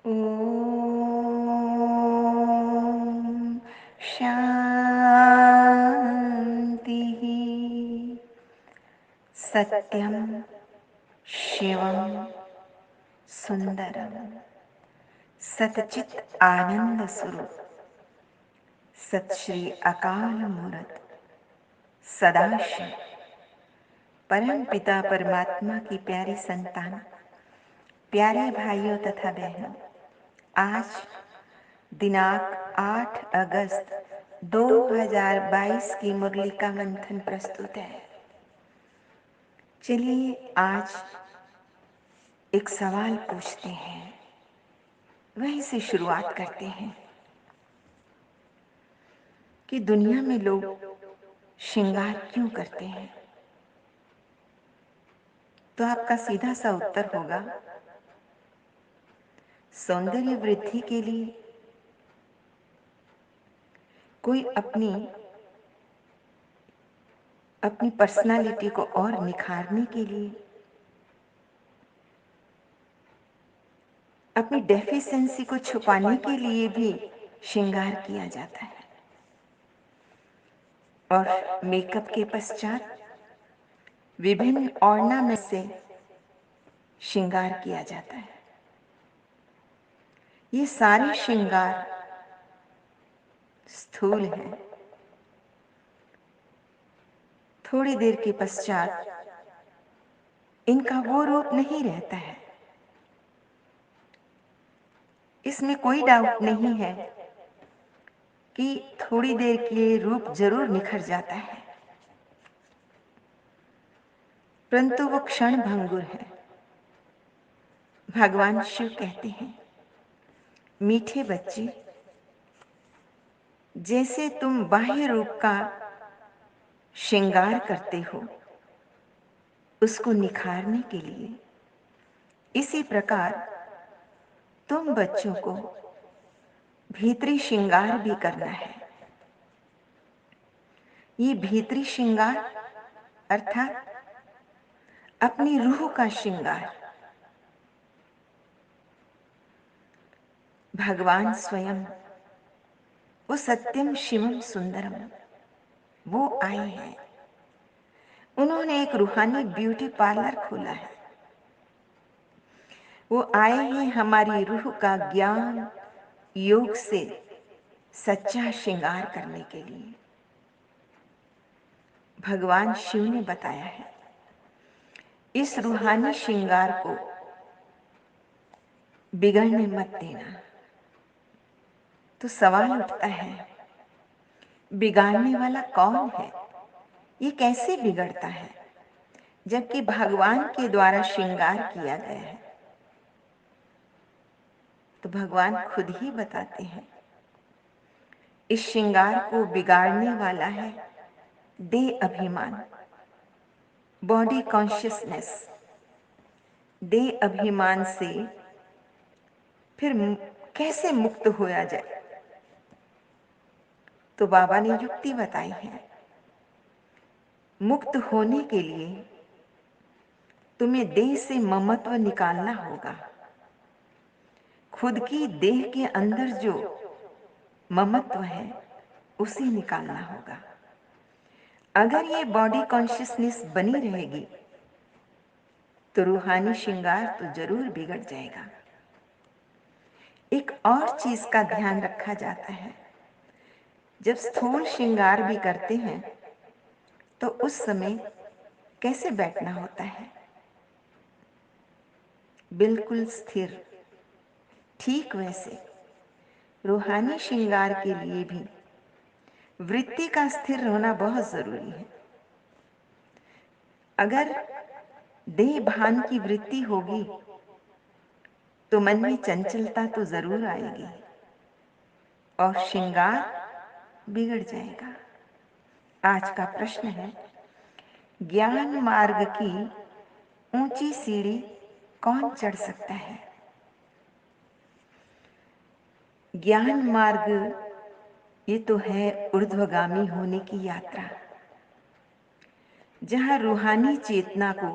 ॐ शान्तिः। सत्यं शिवं सुंदरम सतचित आनंद स्वरूप सत श्री अकाल मूरत सदाशिव परम पिता परमात्मा की प्यारी संतान, प्यारे भाइयों तथा बहनों, आज दिनांक 8 अगस्त 2022 की मुरली का मंथन प्रस्तुत है। चलिए आज एक सवाल पूछते हैं, वहीं से शुरुआत करते हैं कि दुनिया में लोग श्रृंगार क्यों करते हैं। तो आपका सीधा सा उत्तर होगा, सौंदर्य वृद्धि के लिए, कोई अपनी पर्सनालिटी को और निखारने के लिए, अपनी डेफिशिएंसी को छुपाने के लिए भी श्रृंगार किया जाता है। और मेकअप के पश्चात विभिन्न ऑर्नामेंट से श्रृंगार किया जाता है। ये सारे श्रृंगार स्थूल हैं। थोड़ी देर के पश्चात इनका वो रूप नहीं रहता है। इसमें कोई डाउट नहीं है कि थोड़ी देर के रूप जरूर निखर जाता है, परंतु वो क्षण भंगुर है। भगवान शिव कहते हैं, मीठे बच्चे, जैसे तुम बाह्य रूप का श्रृंगार करते हो उसको निखारने के लिए, इसी प्रकार तुम बच्चों को भीतरी श्रृंगार भी करना है। ये भीतरी श्रृंगार अर्थात अपनी रूह का श्रृंगार भगवान स्वयं, वो सत्यम शिवम सुंदरम, वो आए हैं। उन्होंने एक रूहानी ब्यूटी पार्लर खोला है। वो आए हैं हमारी रूह का ज्ञान योग से सच्चा श्रृंगार करने के लिए। भगवान शिव ने बताया है, इस रूहानी श्रृंगार को बिगड़ने मत देना। तो सवाल उठता है, बिगाड़ने वाला कौन है? ये कैसे बिगड़ता है जबकि भगवान के द्वारा श्रृंगार किया गया है? तो भगवान खुद ही बताते हैं, इस श्रृंगार को बिगाड़ने वाला है देह अभिमान, बॉडी कॉन्शियसनेस। देह अभिमान से फिर कैसे मुक्त होया जाए? तो बाबा ने युक्ति बताई है, मुक्त होने के लिए तुम्हें देह से ममत्व निकालना होगा। खुद की देह के अंदर जो ममत्व है उसे निकालना होगा। अगर ये बॉडी कॉन्शियसनेस बनी रहेगी तो रूहानी श्रृंगार तो जरूर बिगड़ जाएगा। एक और चीज का ध्यान रखा जाता है, जब स्थूल श्रृंगार भी करते हैं तो उस समय कैसे बैठना होता है? बिल्कुल स्थिर। ठीक वैसे रूहानी श्रृंगार के लिए भी वृत्ति का स्थिर होना बहुत जरूरी है। अगर देह भान की वृत्ति होगी तो मन में चंचलता तो जरूर आएगी और श्रृंगार बिगड़ जाएगा। आज का प्रश्न है, ज्ञान मार्ग की ऊंची सीढ़ी कौन चढ़ सकता है? ज्ञान मार्ग ये तो है ऊर्ध्वगामी होने की यात्रा, जहां रूहानी चेतना को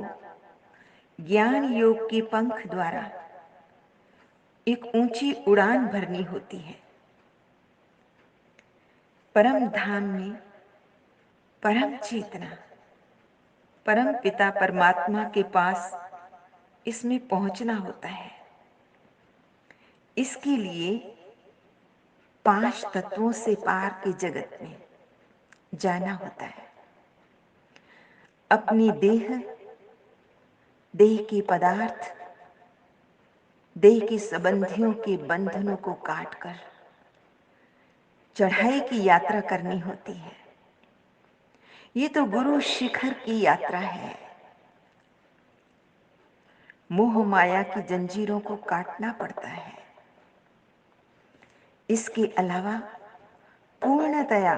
ज्ञान योग के पंख द्वारा एक ऊंची उड़ान भरनी होती है। परम धाम में परम चेतना, परम पिता परमात्मा के पास इसमें पहुंचना होता है। इसके लिए 5 तत्वों से पार के जगत में जाना होता है। अपनी देह, देह के पदार्थ, देह के संबंधियों के बंधनों को काटकर चढ़ाई की यात्रा करनी होती है। ये तो गुरु शिखर की यात्रा है। मोह माया की जंजीरों को काटना पड़ता है। इसके अलावा पूर्णतया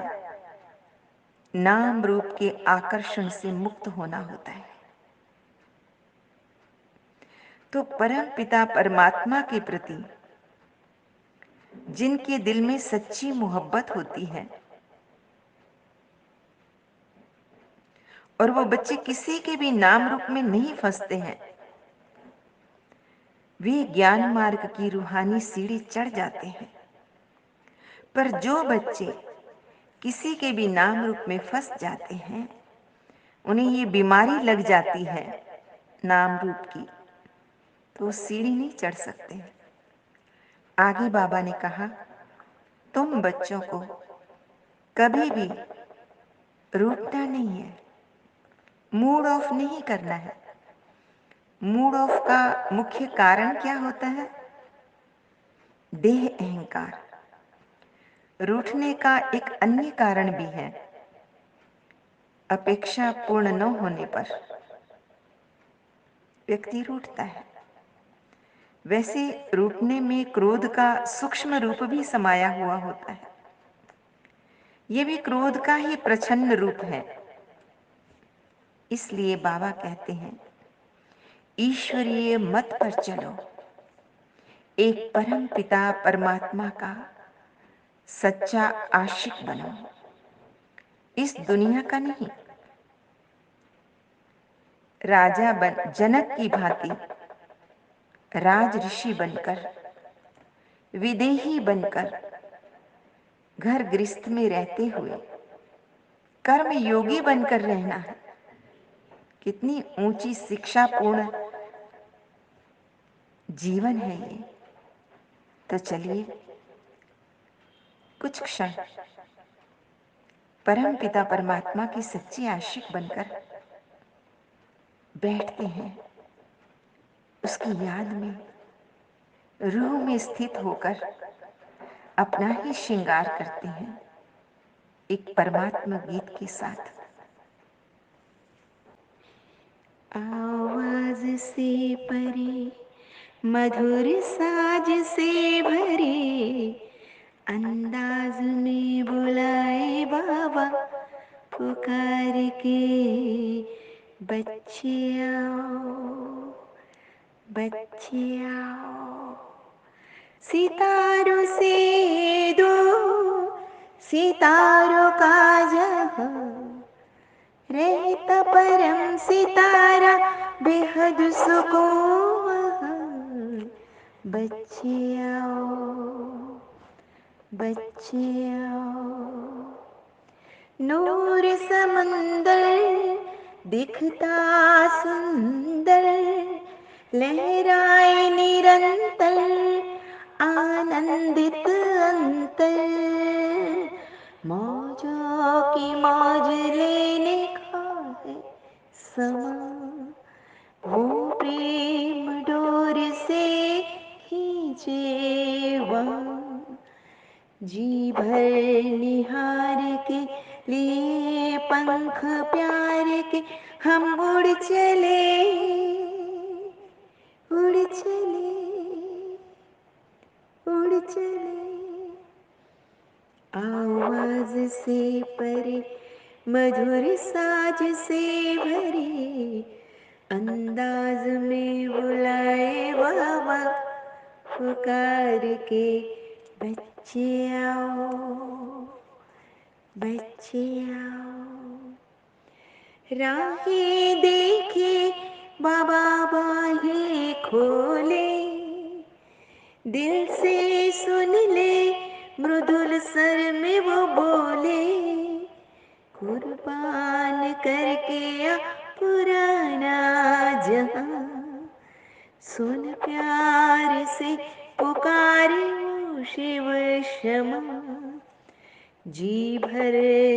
नाम रूप के आकर्षण से मुक्त होना होता है। तो परम पिता परमात्मा के प्रति जिनके दिल में सच्ची मोहब्बत होती है और वो बच्चे किसी के भी नाम रूप में नहीं फंसते हैं, वे ज्ञान मार्ग की रूहानी सीढ़ी चढ़ जाते हैं। पर जो बच्चे किसी के भी नाम रूप में फंस जाते हैं, उन्हें ये बीमारी लग जाती है नाम रूप की, तो सीढ़ी नहीं चढ़ सकते। आगे बाबा ने कहा, तुम बच्चों को कभी भी रूठना नहीं है, मूड ऑफ नहीं करना है। मूड ऑफ का मुख्य कारण क्या होता है? देह अहंकार। रूठने का एक अन्य कारण भी है, अपेक्षा पूर्ण न होने पर व्यक्ति रूठता है। वैसे रूठने में क्रोध का सूक्ष्म रूप भी समाया हुआ होता है। ये भी क्रोध का ही प्रच्छन्न रूप है। इसलिए बाबा कहते हैं, ईश्वरीय मत पर चलो, एक परम पिता परमात्मा का सच्चा आशिक बनो, इस दुनिया का नहीं। राजा जनक की भांति राज ऋषि बनकर, विदेही बनकर, घर गृहस्थ में रहते हुए कर्म योगी बनकर रहना है। कितनी ऊंची शिक्षापूर्ण जीवन है ये। तो चलिए कुछ क्षण परम पिता परमात्मा की सच्ची आशिक बनकर बैठते हैं, उसकी याद में, रूह में स्थित होकर अपना ही श्रृंगार करते हैं एक परमात्मा गीत के साथ। आवाज से परे, मधुर साज से भरे, अंदाज में बुलाए बाबा पुकार के, बच्चे आओ, बच्चे आओ। सितारों से दो, सितारों का जहां, रहता परम सितारा बेहद सुकून वहाँ। बच्चे आओ, बच्चे आओ। नूर समंदर दिखता सुंदर, लहराए निरंतर आनंदित अंतर, मौजों की मौज लेने का है समा, वो प्रेम डोर से खींचे वहाँ। जी भर निहार के लिए पंख प्यार के हम उड़ चले, उड़ चले, उड़ चले। आवाज से परे, मधुर साज से भरे, अंदाज में बुलाए बाबा पुकार के, बच्चे आओ, बच्चे आओ। राहें देखे बाबा बाहें खोले, दिल से सुन ले, मृदुल स्वर में वो बोले, कुर्बान करके आ पुराना जहां, सुन प्यार से पुकारे वो शिव क्षमा, जी भर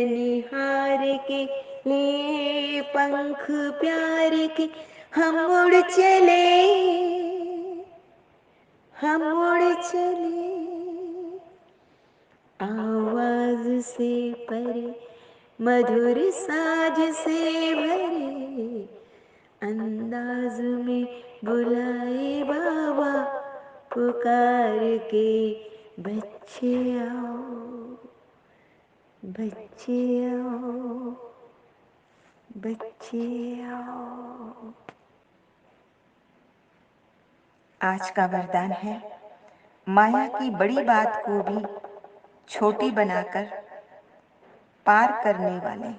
निहार के लिए पंख प्यार के हम उड़ चले, हम उड़ चले, आवाज से परे, मधुर साज से भरे, अंदाज में बुलाए बाबा, पुकार के बच्चे आओ, बच्चे आओ, बच्चे आओ। आज का वरदान है, माया की बड़ी बात को भी छोटी बनाकर पार करने वाले,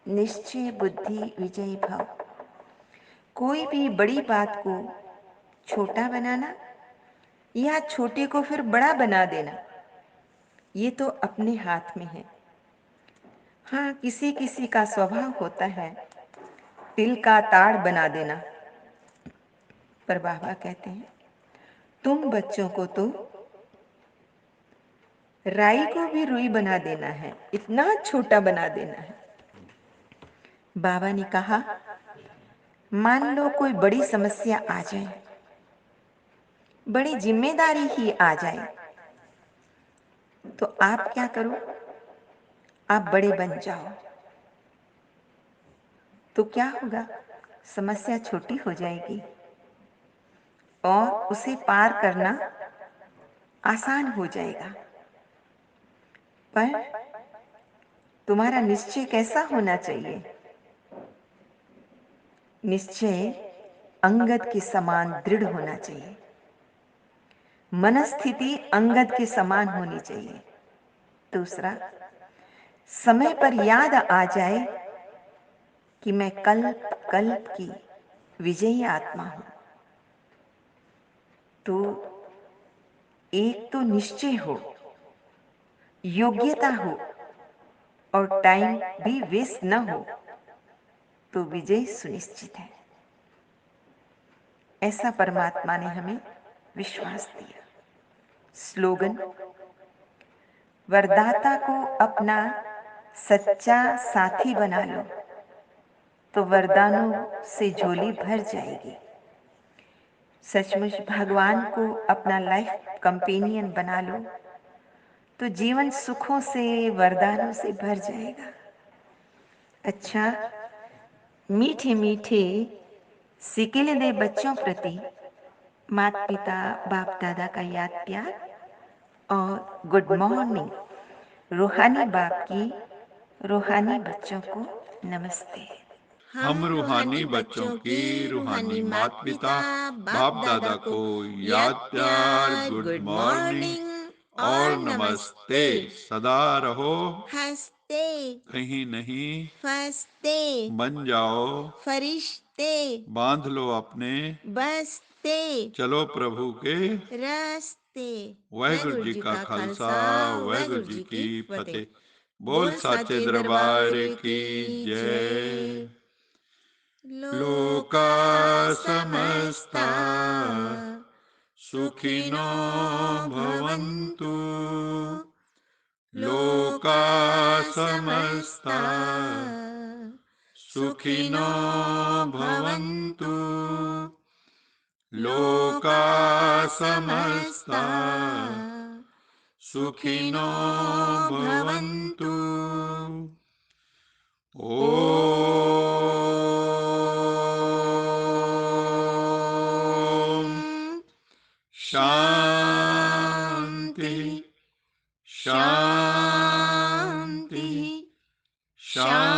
निश्चय बुद्धि विजयी भव। कोई भी बड़ी बात को छोटा बनाना या छोटे को फिर बड़ा बना देना, ये तो अपने हाथ में है। हाँ, किसी किसी का स्वभाव होता है तिल का ताड़ बना देना, पर बाबा कहते हैं तुम बच्चों को तो राई को भी रुई बना देना है, इतना छोटा बना देना है। बाबा ने कहा, मान लो कोई बड़ी समस्या आ जाए, बड़ी जिम्मेदारी ही आ जाए, तो आप क्या करो, आप बड़े बन जाओ। तो क्या होगा, समस्या छोटी हो जाएगी और उसे पार करना आसान हो जाएगा। पर तुम्हारा निश्चय कैसा होना चाहिए? निश्चय अंगद के समान दृढ़ होना चाहिए, मनस्थिति अंगद के समान होनी चाहिए। दूसरा, समय पर याद आ जाए कि मैं कल्प कल्प की विजयी आत्मा हूं। तो एक तो निश्चय हो, योग्यता हो और टाइम भी वेस्ट न हो, तो विजय सुनिश्चित है। ऐसा परमात्मा ने हमें विश्वास दिया। स्लोगन, वरदाता को अपना सच्चा साथी बना लो, तो वरदानों से झोली भर जाएगी। सचमुच भगवान को अपना लाइफ कंपेनियन बना लो, तो जीवन सुखों से, वरदानों से भर जाएगा। अच्छा, मीठे मीठे सिकेले दे बच्चों प्रति माता पिता बाप दादा का याद प्यार और गुड मॉर्निंग। रूहानी बाप की रूहानी बच्चों को नमस्ते। हम रूहानी बच्चों की रूहानी माता पिता बाप दादा को याद प्यार, गुड मॉर्निंग और नमस्ते। सदा रहो हंसते, कहीं नहीं फंसते, बन जाओ फरिश्ते, बांध लो अपने बसते, चलो प्रभु के रस्ते। वाहेगुरु जी का खालसा, वाहेगुरु जी की फतेह। बोल साचे दरबार की जय। लोका समस्ता सुखिनो भवन्तु, लोका समस्ता सुखिनो भवन्तु, लोका समस्ता सुखिनो भवन्तु। ओम शांति शांति शांति।